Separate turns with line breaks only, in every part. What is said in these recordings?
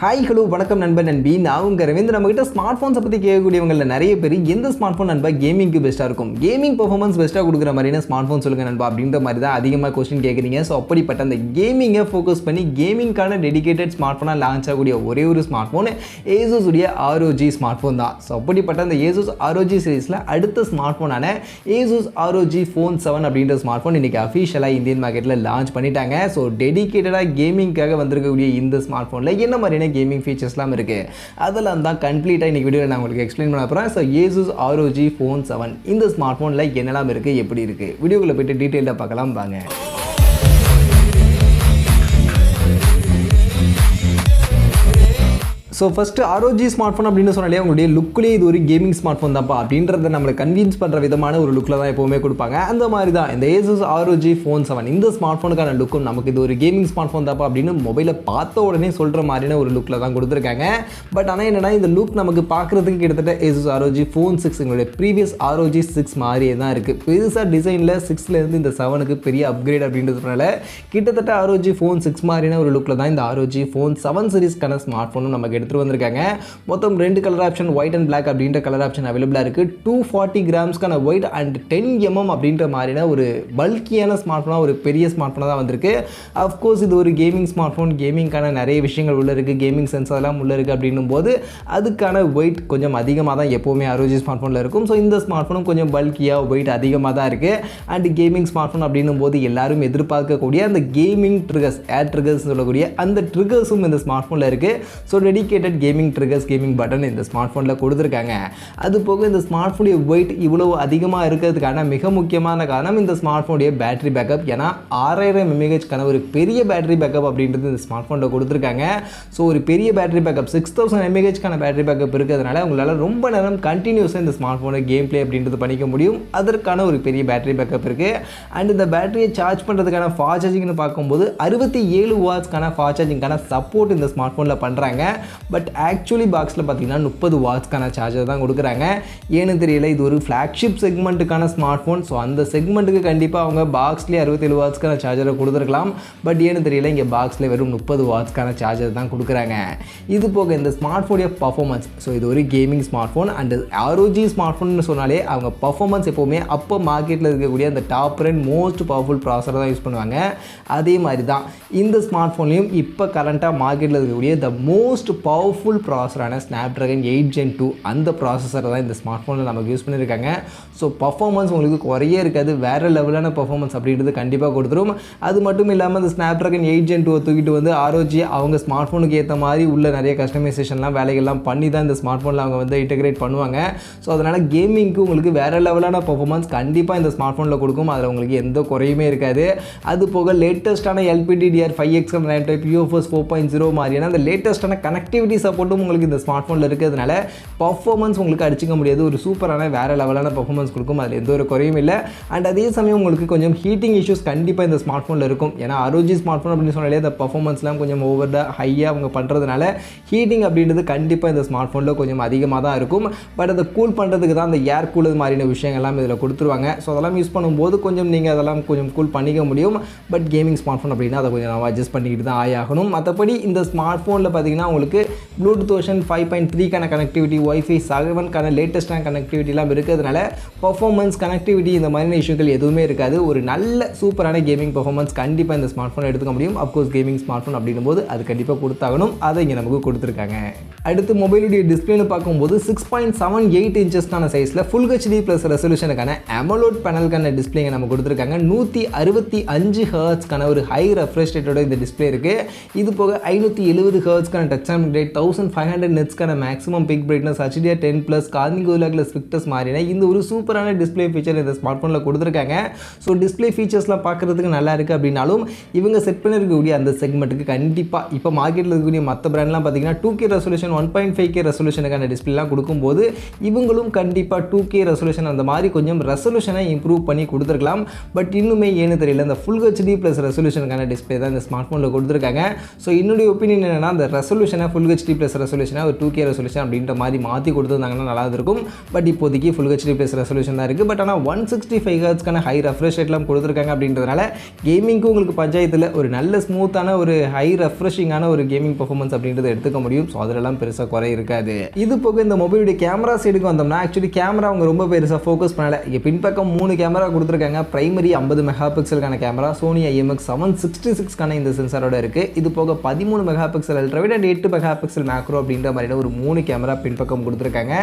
Hi hello வணக்கம் நண்பன் நண்பி. நான் உங்கள் ரவீந்திர. நம்மகிட்ட ஸ்மார்ட் ஃபோன்ஸை பற்றி கேட்கக்கூடியவங்களில் நிறைய பேர் எந்த ஸ்மார்ட் ஃபோன் நண்பா கேமிங்க்கு பெஸ்ட்டாக இருக்கும், கேமிங் பர்ஃபார்மன்ஸ் பெஸ்ட்டாக கொடுக்குற மாதிரியான ஸ்மார்ட் ஃபோன் சொல்லுங்கள் நண்பா அப்படின்ற மாதிரி தான் அதிகமாக கொஸ்டின் கேட்குறீங்க. ஸோ அப்படிப்பட்ட அந்த கேமிங்கை ஃபோக்கஸ் பண்ணி கேமிங்கான டெடிகேட்டட் ஸ்மார்ட் ஃபோனாக லான்ச் ஆகக்கூடிய ஒரே ஒரு ஸ்மார்ட் ஃபோன் Asus உடைய ROG ஸ்மார்ட் ஃபோன் தான். ஸோ அப்படிப்பட்ட அந்த Asus ROG சீரிஸில் அடுத்த ஸ்மார்ட் ஃபோனான Asus ROG Phone 7 அப்படின்ற ஸ்மார்ட் ஃபோன் இன்றைக்கி அஃபிஷியலாக இந்தியன் மார்க்கெட்டில் லான்ச் பண்ணிட்டாங்க. ஸோ டெடிகேட்டடாக கேமிங்காக வந்திருக்கக்கூடிய இந்த ஸ்மார்ட் ஃபோனில் என்ன மாதிரியான கேமிங் ஃபீச்சர்ஸ்லாம் இருக்குது அதெல்லாம் தான் கம்ப்ளீட்டாக இன்றைக்கி வீடியோவில் நான் உங்களுக்கு எக்ஸ்பிளைன் பண்ண போகிறேன். ஸோ Asus ROG Phone 7 இந்த ஸ்மார்ட் ஃபோனில் என்னெல்லாம் இருக்குது, எப்படி இருக்குது, வீடியோக்குள்ளே போய்ட்டு டீட்டெயிலாக பார்க்கலாம் வாங்க. So first ROG smart phone அப்படின்னு சொன்னாலே உங்களுடைய லுக்லேயே இது ஒரு கேமிங் ஸ்மார்ட் ஃபோன் தான்ப்பா அப்படின்றத நம்மளை கன்வின்ஸ் பண்ணுற விதமான ஒரு லுக்கில் தான் எப்போவுமே கொடுப்பாங்க. அந்த மாதிரி தான் இந்த Asus ROG Phone 7 இந்த ஸ்மார்ட் ஃபோனுக்கான லுக்கும் நமக்கு இது ஒரு கேமிங் ஸ்மார்ட் ஃபோன் தான்ப்பா அப்படின்னு மொபைலை பார்த்த உடனே சொல்கிற மாதிரியான ஒரு லுக்கில் தான் கொடுத்துருக்காங்க. பட் ஆனால் என்னென்னா இந்த லுக் நமக்கு பார்க்குறதுக்கு கிட்டத்தட்ட Asus ROG Phone 6 எங்களுடைய ப்ரீவியஸ் ROG 6 மாதிரியே தான் இருக்குது. பெருசாக டிசைனில் 6லேருந்து இந்த 7க்கு பெரிய அப்கிரேட் அப்படின்றதுனால கிட்டத்தட்ட ROG Phone 6 மாதிரியான ஒரு லுக்கில் தான் இந்த ROG Phone 7 சீரிஸ்க்கான ஸ்மார்ட் ஃபோனும் நமக்கு எடுத்துகிட்டு வந்திருக்காங்க. மொத்தம் 2 colour option, white and black அப்படின்ற கலர் ஆப்ஷன் அவைலபிளாக இருக்குது. 240 கிராம்ஸ்க்கான ஒயிட் அண்ட் 10 mm அப்படின்ற மாதிரியான ஒரு பல்கியான ஸ்மார்ட் ஃபோனாக, ஒரு பெரிய ஸ்மார்ட் ஃபோனாக தான் வந்திருக்கு. அஃப்கோர்ஸ் இது ஒரு கேமிங் ஸ்மார்ட் ஃபோன், கேமிங்கான நிறைய விஷயங்கள் உள்ளே இருக்குது, கேமிங் சென்சார்லாம் உள்ளே இருக்குது அப்படின்னும் போது அதுக்கான வெயிட் கொஞ்சம் அதிகமாக தான் எப்போவுமே ROG ஸ்மார்ட் ஃபோனில் இருக்கும். ஸோ இந்த ஸ்மார்ட் ஃபோனும் கொஞ்சம் பல்கியாக வெயிட் அதிகமாக தான் இருக்குது. அண்ட் கேமிங் ஸ்மார்ட் ஃபோன் அப்படின்னும் போது எல்லாரும் எதிர்பார்க்கக்கூடிய அந்த கேமிங் ட்ரிகர்ஸ், ஏர் ட்ரிகர்ஸ் சொல்லக்கூடிய அந்த ட்ரிகர்ஸும் இந்த ஸ்மார்ட் ஃபோனில் இருக்குது. So dedicated gaming triggers, gaming button இந்த ஸ்மார்ட் ஃபோனில் கொடுத்துருக்காங்க. அது போக இந்த ஸ்மார்ட் ஃபோனுடைய வெயிட் இவ்வளோ அதிகமாக இருக்கிறதுக்கான மிக முக்கியமான காரணம் இந்த ஸ்மார்ட் ஃபோனுடைய பேட்டரி பேக்கப். ஏன்னா 6000 mAh ஒரு பெரிய பேட்டரி பேக்கப் அப்படின்றது இந்த ஸ்மார்ட் ஃபோனில் கொடுத்துருக்காங்க. ஸோ ஒரு பெரிய battery backup 6000 mAh battery backup இருக்கிறதுனால உங்களால் ரொம்ப நேரம் கண்டினியூஸாக இந்த ஸ்மார்ட் ஃபோனை கேம் பிளே அப்படின்றது பண்ணிக்க முடியும். அதற்கான ஒரு பெரிய பேட்டரி பேக்கப் இருக்குது. அண்ட் இந்த பேட்டரியை சார்ஜ் பண்ணுறதுக்கான ஃபாஸ்ட் சார்ஜிங்னு பார்க்கும்போது 67 வாட்ஸ்க்கான ஃபாஸ்ட் சார்ஜிங்கான சப்போர்ட் இந்த ஸ்மார்ட் ஃபோனில் பண்ணுறாங்க. பட் ஆக்சுவலி பாக்ஸில் பார்த்தீங்கன்னா 30 வாட்ஸ்க்கான சார்ஜர் தான் கொடுக்குறாங்க. ஏன்னு தெரியல, இது ஒரு ஃப்ளாக்ஷிப் செக்மெண்ட்டுக்கான ஸ்மார்ட் ஃபோன். ஸோ அந்த செக்மெண்ட்டுக்கு கண்டிப்பாக அவங்க பாக்ஸ்லேயே 67 வாட்ஸ்க்கான சார்ஜரை கொடுத்துருக்கலாம். பட் ஏன்னு தெரியல, இங்கே பாக்ஸில் வெறும் 30 வாட்ஸ்க்கான சார்ஜர் தான் கொடுக்குறாங்க. இது போக இந்த ஸ்மார்ட் ஃபோனுடைய பர்ஃபார்மன்ஸ், ஸோ இது ஒரு gaming smart phone and ROG smart ஃபோன்னு சொன்னாலே அவங்க பர்ஃபார்மன்ஸ் எப்போவுமே அப்போ மார்க்கெட்டில் இருக்கக்கூடிய அந்த top and most powerful processor தான் யூஸ் பண்ணுவாங்க. அதே மாதிரி தான் இந்த ஸ்மார்ட் ஃபோன்லையும் இப்போ கரண்ட்டாக மார்க்கெட்டில் இருக்கக்கூடிய த மோஸ்ட் பவர்ஃபுல் ப்ராசஸரான Snapdragon 8 Gen 2 அந்த ப்ராசஸரை தான் இந்த ஸ்மார்ட் ஃபோனில் நமக்கு யூஸ் பண்ணியிருக்காங்க. ஸோ பர்ஃபார்மன்ஸ் உங்களுக்கு குறையே இருக்காது, வேறு லெவலான பர்ஃபார்மன்ஸ் அப்படின்றது கண்டிப்பாக கொடுத்துரும். அது மட்டும் இல்லாமல் இந்த Snapdragon 8 Gen 2 தூக்கிட்டு வந்து ROG அவங்க ஸ்மார்ட் ஃபோனுக்கு ஏற்ற மாதிரி உள்ள நிறைய கஸ்டமைசேஷன்லாம் வேலைகள்லாம் பண்ணி தான் இந்த ஸ்மார்ட் ஃபோனில் அவங்க வந்து இன்டெகிரேட் பண்ணுவாங்க. ஸோ அதனால் கேமிங்க்கு உங்களுக்கு வேறு லெவலான பர்ஃபார்மன்ஸ் கண்டிப்பாக இந்த ஸ்மார்ட் ஃபோனில் கொடுக்கும். அதில் உங்களுக்கு எந்த குறையுமே இருக்காது. அது போக லேட்டஸ்ட்டான LPDDR5X RAM type UFS 4.0 மாதிரியான அந்த லேட்டஸ்ட்டான கனெக்டிவிட்டி சப்போர்ட்டும் உங்களுக்கு இந்த ஸ்மார்ட் ஃபோனில் இருக்கிறதுனால பர்ஃபார்மன்ஸ் உங்களுக்கு அடிச்சிக்க முடியாது, ஒரு சூப்பரான வேறு லெவலான பர்ஃபார்மன்ஸ் கொடுக்கும். அதில் எந்த ஒரு குறையும் இல்லை. அண்ட் அதே சமயம் உங்களுக்கு கொஞ்சம் ஹீட்டிங் இஷ்யூஸ் கண்டிப்பாக இந்த ஸ்மார்ட் ஃபோனில் இருக்கும். ஏன்னா ROG ஸ்மார்ட் ஃபோன் அப்படின்னு சொன்னாலே அந்த பர்ஃபார்மன்ஸ்லாம் கொஞ்சம் ஓவர்டாக ஹையாக அவங்க பண்ணுறதுனால ஹீட்டிங் அப்படின்றது கண்டிப்பாக இந்த ஸ்மார்ட் ஃபோனில் கொஞ்சம் அதிகமாக தான் இருக்கும். பட் அதை கூல் பண்ணுறதுக்கு தான் அந்த ஏர் கூலர் மாதிரியான விஷயங்கள்லாம் இதில் கொடுத்துருவாங்க. ஸோ அதெல்லாம் யூஸ் பண்ணும்போது கொஞ்சம் நீங்கள் அதெல்லாம் கொஞ்சம் கூல் பண்ணிக்க முடியும். பட் கேமிங் ஸ்மார்ட் ஃபோன் அப்படின்னா அதை கொஞ்சம் நம்ம அட்ஜஸ்ட் பண்ணிக்கிட்டு தான் ஆகணும். மற்றபடி இந்த ஸ்மார்ட் ஃபோனில் பார்த்தீங்கன்னா உங்களுக்கு ப்ளூடூத் வெர்ஷன் 5.3க்கான கனெக்டிவிட்டி, Wi-Fi 7க்கான லேட்டஸ்டான கனெக்டிவிட்டிலாம் இருக்கிறதுனால பர்ஃபார்மன்ஸ், கனெக்டிவிட்டி இந்த மாதிரியான இஷ்யூக்கள் எதுவுமே இருக்காது. ஒரு நல்ல சூப்பரான கேமிங் பர்ஃபார்மன்ஸ் கண்டிப்பாக இந்த ஸ்மார்ட் ஃபோனை எடுத்துக்க முடியும். அப்கோர்ஸ் கேமிங் ஸ்மார்ட் ஃபோன் அப்படின்னும் போது அது கண்டிப்பாக கொடுத்தாகணும். அதை இங்கே நமக்கு கொடுத்துருக்காங்க. அடுத்து மொபைலுடைய டிஸ்பிளேன்னு பார்க்கும்போது 6.78 இன்ச்சஸ்க்கான சைஸில் ஃபுல் HD ப்ளஸ் ரெசல்யூஷனுக்கான AMOLED பேனலுக்கான டிஸ்பிளேங்க நம்ம கொடுத்துருக்காங்க. 165 ஹெர்ட்ஸ்க்கான ஒரு ஹை ரெஃப்ரெஷ் ரேட்டோட இந்த டிஸ்பிளே இருக்குது. இது போக 570 ஹெர்ட்ஸ்க்கான டச் ஆன் ரேட், 1500 நெட்ஸ்க்கான maximum peak brightness, HDR10+ Corning Gorilla ஸ்பிக்டஸ் மாதிரியான இந்த ஒரு சூப்பரான டிஸ்பிளே ஃபீச்சர் இந்த ஸ்மார்ட் ஃபோனில் கொடுத்துருக்காங்க. ஸோ டிஸ்பிளே ஃபீச்சர்ஸ்லாம் பார்க்குறதுக்கு நல்லா இருக்குது அப்படின்னாலும் இவங்க செட் பண்ணிருக்கக்கூடிய அந்த செக்மெண்ட்டுக்கு கண்டிப்பாக இப்போ மார்க்கெட்டில் இருக்கக்கூடிய மற்ற பிராண்ட்லாம் பார்த்தீங்கன்னா 2K ரெசல்யூஷன், 1.5K ரெசல்யூஷனுக்கான டிஸ்பிளேலாம் கொடுக்கும்போது இவங்களும் கண்டிப்பாக 2K ரெசல்யூஷன் அந்த மாதிரி கொஞ்சம் ரெசல்யூஷனை இம்ப்ரூவ் பண்ணி கொடுத்துருக்கலாம். பட் இன்னுமே ஏன்னு தெரியல, இந்த ஃபுல் HD ப்ளஸ் ரெசல்யூஷனுக்கான டிஸ்பிளே தான் இந்த ஸ்மார்ட் ஃபோனில் கொடுத்துருக்காங்க. ஸோ என்னுடைய ஒப்பீனியன் என்னென்னா அந்த ரெசல்யூஷனை ஃபுல் HD ப்ளஸ் ரெசல்யூஷனாக ஒரு 2K ரெசல்யூஷன் அப்படின்ற மாதிரி மாற்றி கொடுத்துருந்தாங்கன்னா நல்லா இருக்கும். பட் இப்போதைக்கு ஃபுல் HD ப்ளஸ் ரெசல்யூஷன் தான் இருக்குது. பட் ஆனால் 165 ஹெர்ட்ஸ்க்கான ஹை ரெஃப்ரெஷ் ரேட்லாம் கொடுத்துருக்காங்க அப்படின்றதுனால கேமிங்க்கு உங்களுக்கு பஞ்சாயத்தில் ஒரு நல்ல ஸ்மூத்தான ஒரு ஹை ரெஃப்ரெஷிங்கான ஒரு கேமிங் பர்ஃபார்மன்ஸ் அப்படின்றத எடுத்துக்க முடியும். ஸோ அதிலெல்லாம் பெருசாக குறை இருக்காது. இது போக இந்த மொபைலுடைய கேமரா சைடுக்கு வந்தோம்னா ஆக்சுவலி கேமரா அவங்க ரொம்ப பெருசாக ஃபோக்கஸ் பண்ணலை. இங்கே பின்பக்கம் 3 கேமரா கொடுத்துருக்காங்க. பிரைமரி 50 மெகா பிக்சலுக்கான கேமரா சோனி IMX 766க்கான இந்த சென்சாரோட இருக்குது. இது போக 13 mega pixel ultrawide and 8 mega pixel macro அப்படின்ற மாதிரியான ஒரு 3 கேமரா பின்பக்கம் கொடுத்துருக்காங்க.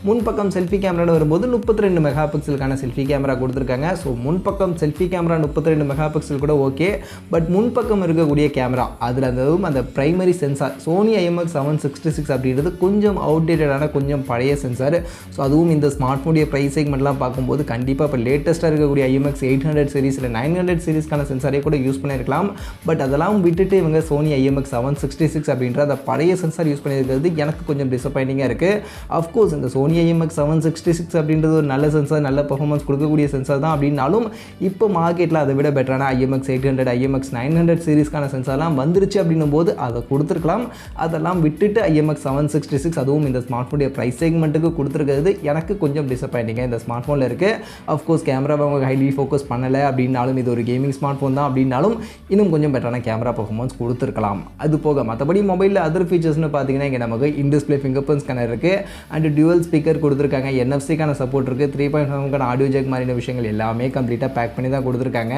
முன்பக்கம் செல்ஃபி கேமரா வரும்போது 32 மெகா பிக்சலுக்கான செல்ஃபி கேமரா கொடுத்துருக்காங்க. ஸோ முன்பக்கம் செல்ஃபி கேமரா 32 மெகா பிக்சல் கூட ஓகே. பட் முன்பக்கம் இருக்கக்கூடிய கேமரா அதில் அந்த பிரைமரி சென்சார் சோனி IMX 766 அப்படின்றது கொஞ்சம் அவுடேட்டடான கொஞ்சம் பழைய சென்சார். ஸோ அதுவும் இந்த ஸ்மார்ட் ஃபோனுடைய ப்ரைஸ் செக்மெண்ட்லாம் பார்க்கும்போது கண்டிப்பாக இப்போ லேட்டஸ்ட்டாக இருக்கக்கூடிய IMX 800 சீரிஸ் இல்லை 900 சீரிஸ்க்கான சென்சாரே கூட யூஸ் பண்ணியிருக்கலாம். பட் அதெல்லாம் விட்டுட்டு இவங்க சோனி IMX 766 அப்படின்ற அந்த பழைய சென்சார் யூஸ் பண்ணியிருக்கிறது எனக்கு கொஞ்சம் டிசப்பாயிண்டிங்காக இருக்குது. அஃப்கோர்ஸ் இந்த சோனி IMX 766 அப்படின்றது ஒரு நல்ல சென்சார், நல்ல பர்ஃபார்மன்ஸ் கொடுக்கக்கூடிய சென்சார் தான். அப்படின்னாலும் இப்போ மார்க்கெட்டில் அதை விட பெட்டரான IMX 800 IMX 900 சீரிஸ்க்கான சென்சார்லாம் வந்துருச்சு அப்படின்னும் போது அதை கொடுத்துருக்கலாம். அதெல்லாம் விட்டுட்டு IMX 766 அதுவும் இந்த ஸ்மார்ட் ஃபோனுடைய ப்ரைஸ் செக்மெண்ட்டுக்கு கொடுத்துருக்கிறது எனக்கு கொஞ்சம் டிசப்பாயிண்டிங்காக இந்த ஸ்மார்ட் ஃபோனில் இருக்குது. அஃப்கோர்ஸ் கேமராவை அவங்க ஹைலி ஃபோக்கஸ் பண்ணலை அப்படின்னாலும் இது ஒரு கேமிங் ஸ்மார்ட் ஃபோன் தான் அப்படின்னாலும் இன்னும் கொஞ்சம் பெட்டரான கேமரா பர்ஃபார்மன்ஸ் கொடுத்துருக்கலாம். அது போக மற்றபடி மொபைலில் அதர் ஃபீச்சர்ஸ்னு பார்த்தீங்கன்னா இங்கே நமக்கு இன்டிஸ்பிளே ஃபிங்கர் பிரிண்ட் ஸ்கேனர் இருக்குது அண்ட் டியூவல் ஸ்பீக்கர் கொடுத்துருக்காங்க. NFC-க்கான சப்போர்ட் இருக்குது. 3.5க்கான ஆடியோ ஜாக் மாதிரியான விஷயங்கள் எல்லாமே கம்ப்ளீட்டாக பேக் பண்ணி தான் கொடுத்துருக்காங்க.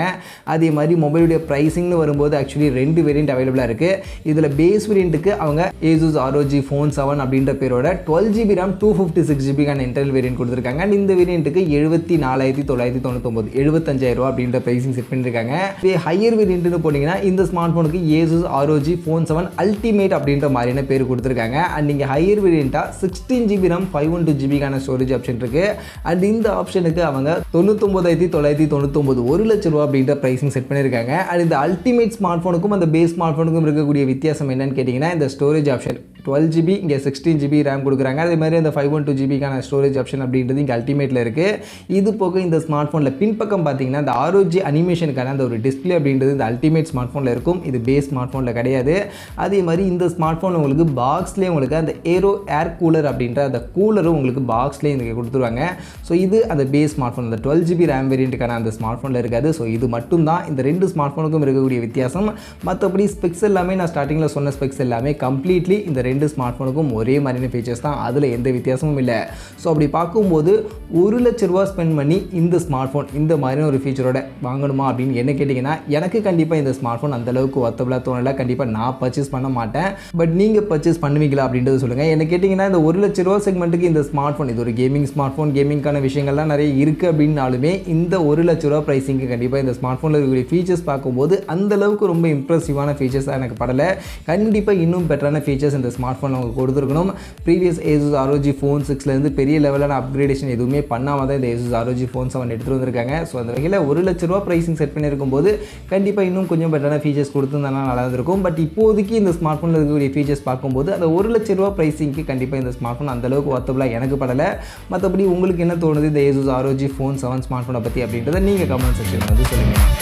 அதே மாதிரி மொபைலுடைய ப்ரைஸிங்னு வரும்போது ஆக்சுவலி 2 வேரியண்ட் அவைலபிளாக இருக்குது. இதில் பேஸ் வேரியண்ட்டுக்கு அவங்க Asus ROG Phone 7 அப்படின்ற பேரோட 12GB RAM 256GB internal variant கொடுத்துருக்காங்க. அண்ட் இந்த வேரியண்ட்டுக்கு 74,999 75,000 அப்படின்ற ப்ரைஸிங் செட் பண்ணியிருக்காங்க. ஹையர் வேரியண்ட்னு போனீங்கன்னா இந்த ஸ்மார்ட் ஃபோனுக்கு Asus ROG Phone 7 Ultimate அப்படின்ற மாதிரியான பேர் கொடுத்துருக்காங்க. அண்ட் நீங்கள் ஹையர் வேரியண்ட்டாக 16GB RAM 512GB storage option இருக்குது. அண்ட் இந்த ஆப்ஷனுக்கு அவங்க 99,999 ₹1,00,000 அப்படின்ற ப்ரைஸிங் செட் பண்ணியிருக்காங்க. அண்ட் இந்த அல்டிமேட் ஸ்மார்ட் ஃபோனுக்கும் அந்த பேஸ் ஸ்மார்ட் ஃபோனுக்கும் இருக்கக்கூடிய வித்தியாசம் என்னன்னு கேட்டிங்கன்னா இந்த ஸ்டோரேஜ் ஆப்ஷன் 12GB இங்கே 16GB RAM கொடுக்குறாங்க. அதே மாதிரி அந்த 512GB ஸ்டோரேஜ் ஆப்ஷன் அப்படின்றது இங்கே அல்டிமேட்டில் இருக்குது. இது போக இந்த ஸ்மார்ட் ஃபோனில் பின்பக்கம் பார்த்தீங்கன்னா இந்த ROG அனிமேஷனுக்கான அந்த ஒரு டிஸ்பிளே அப்படின்றது இந்த அல்டிமேட் ஸ்மார்ட் ஃபோனில் இருக்கும். இது பேஸ் ஸ்மார்ட் ஃபோனில் கிடையாது. அதே மாதிரி இந்த ஸ்மார்ட் ஃபோன் உங்களுக்கு பாக்ஸ்லேயே உங்களுக்கு அந்த ஏர் கூலர் அப்படின்ற அந்த கூலரும் உங்களுக்கு பாக்ஸ்லேயே இங்கே கொடுத்துருவாங்க. ஸோ இது அந்த பேஸ் ஸ்மார்ட் ஃபோன் அந்த 12GB RAM வேரியண்ட்டுக்கான அந்த ஸ்மார்ட் ஃபோனில் இருக்காது. ஸோ இது மட்டும் தான் இந்த 2 ஸ்மார்ட் ஃபோனுக்கும் இருக்கக்கூடிய வித்தியாசம். மற்றபடி ஸ்பெக்ஸ் எல்லாமே நான் ஸ்டார்டிங்கில் சொன்ன ஸ்பெக்ஸ் எல்லாமே கம்ப்ளீட்லி இந்த 2 ஸ்மார்ட் ஃபோனுக்கும் ஒரே மாதிரியான ஃபீச்சர்ஸ் தான். அதில் எந்த வித்தியாசமும் இல்லை. ஸோ அப்படி பார்க்கும்போது ₹1,00,000 ஸ்பெண்ட் பண்ணி இந்த ஸ்மார்ட் ஃபோன் இந்த மாதிரியான ஒரு ஃபீச்சரோட வாங்கணுமா அப்படின்னு என்ன கேட்டிங்கன்னா எனக்கு கண்டிப்பாக இந்த ஸ்மார்ட் ஃபோன் அந்தளவுக்கு ஒர்த்தபுளாக தோணலை. கண்டிப்பாக நான் பர்ச்சேஸ் பண்ண மாட்டேன். பட் நீங்கள் பர்ச்சேஸ் பண்ணுவீங்களா அப்படின்றது சொல்லுங்கள். என்ன கேட்டிங்கன்னா இந்த ₹1,00,000 செக்மெண்ட்டுக்கு இந்த ஸ்மார்ட் ஃபோன் இது ஒரு கேமிங் ஸ்மார்ட் ஃபோன், கேமிங்கான விஷயங்கள்லாம் நிறைய இருக்குது அப்படின்னாலுமே இந்த ₹1,00,000 ப்ரைஸிங்க்கு கண்டிப்பாக இந்த ஸ்மார்ட் ஃபோனில் இருக்கக்கூடிய ஃபீச்சர்ஸ் பார்க்கும்போது அந்தளவுக்கு ரொம்ப இம்ப்ரெசிவான ஃபீச்சர்ஸாக எனக்கு படலை. கண்டிப்பாக இன்னும் பெட்டரான ஃபீச்சர்ஸ் இந்த ஸ்மார்ட் ஃபோன் அவங்க கொடுத்துருக்கணும். ப்ரீவியஸ் Asus ROG Phone 6லேருந்து பெரிய லெவலான அப்கிரேடேஷன் எதுவுமே பண்ணாமல் தான் இந்த Asus ROG Phone 7 எடுத்துகிட்டு வந்திருக்காங்க. ஸோ அந்த வகையில் ₹1,00,000 ப்ரைஸிங் செட் பண்ணியிருக்கும் போது கண்டிப்பாக இன்னும் கொஞ்சம் பெட்டரான ஃபீச்சர்ஸ் கொடுத்துருந்தாலும் நல்லா இருந்திருக்கும். பட் இப்போதைக்கு இந்த ஸ்மார்ட் ஃபோனில் இருக்கக்கூடிய ஃபீச்சர்ஸ் பார்க்கும்போது அந்த ₹1,00,000 ப்ரைஸிங்க்கு கண்டிப்பாக இந்த ஸ்மார்ட் ஃபோன் அந்தளவுக்கு ஒர்த்தபுளாக எனக்கு படலை. மற்றபடி உங்களுக்கு என்ன தோணுது இந்த Asus ROG Phone 7 ஸ்மார்ட் ஃபோனை பற்றி அப்படின்றத நீங்கள் கமெண்ட் செக்ஷனில் வந்து சொல்லுங்கள்.